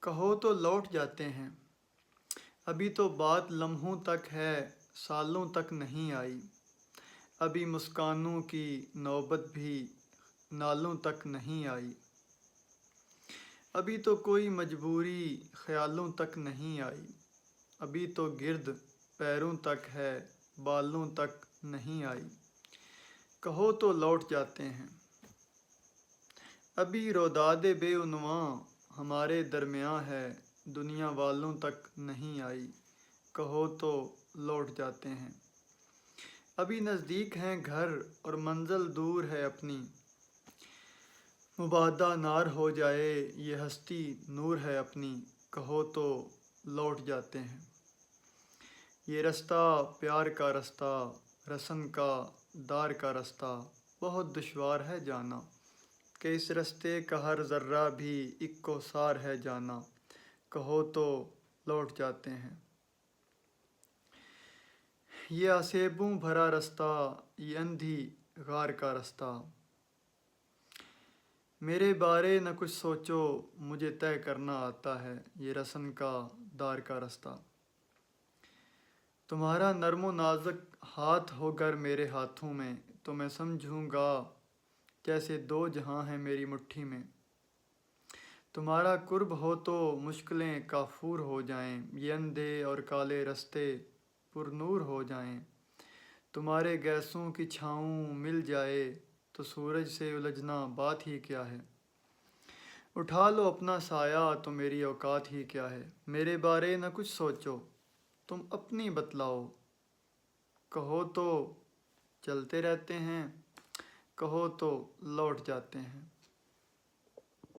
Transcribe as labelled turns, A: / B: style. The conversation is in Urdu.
A: کہو تو لوٹ جاتے ہیں۔ ابھی تو بات لمحوں تک ہے، سالوں تک نہیں آئی۔ ابھی مسکانوں کی نوبت بھی نالوں تک نہیں آئی۔ ابھی تو کوئی مجبوری خیالوں تک نہیں آئی۔ ابھی تو گرد پیروں تک ہے، بالوں تک نہیں آئی۔ کہو تو لوٹ جاتے ہیں۔ ابھی روداد بے عنواں ہمارے درمیاں ہے، دنیا والوں تک نہیں آئی۔ کہو تو لوٹ جاتے ہیں۔ ابھی نزدیک ہیں گھر اور منزل دور ہے اپنی، مبادا نار ہو جائے یہ ہستی نور ہے اپنی۔ کہو تو لوٹ جاتے ہیں۔ یہ رستہ پیار کا رستہ، رسن کا دار کا رستہ، بہت دشوار ہے جانا، کہ اس رستے کا ہر ذرہ بھی ایک کوثار ہے جانا۔ کہو تو لوٹ جاتے ہیں۔ یہ آسیبوں بھرا رستہ، یہ اندھی غار کا رستہ، میرے بارے نہ کچھ سوچو مجھے طے کرنا آتا ہے، یہ رسن کا دار کا رستہ۔ تمہارا نرم و نازک ہاتھ ہو گر میرے ہاتھوں میں، تو میں سمجھوں گا جیسے دو جہاں ہیں میری مٹھی میں۔ تمہارا قرب ہو تو مشکلیں کافور ہو جائیں، یہ اندھے اور کالے رستے پر نور ہو جائیں۔ تمہارے گیسوں کی چھاؤں مل جائے تو سورج سے الجھنا بات ہی کیا ہے۔ اٹھا لو اپنا سایہ تو میری اوقات ہی کیا ہے۔ میرے بارے نہ کچھ سوچو تم اپنی بتلاؤ، کہو تو چلتے رہتے ہیں، کہو تو لوٹ جاتے ہیں۔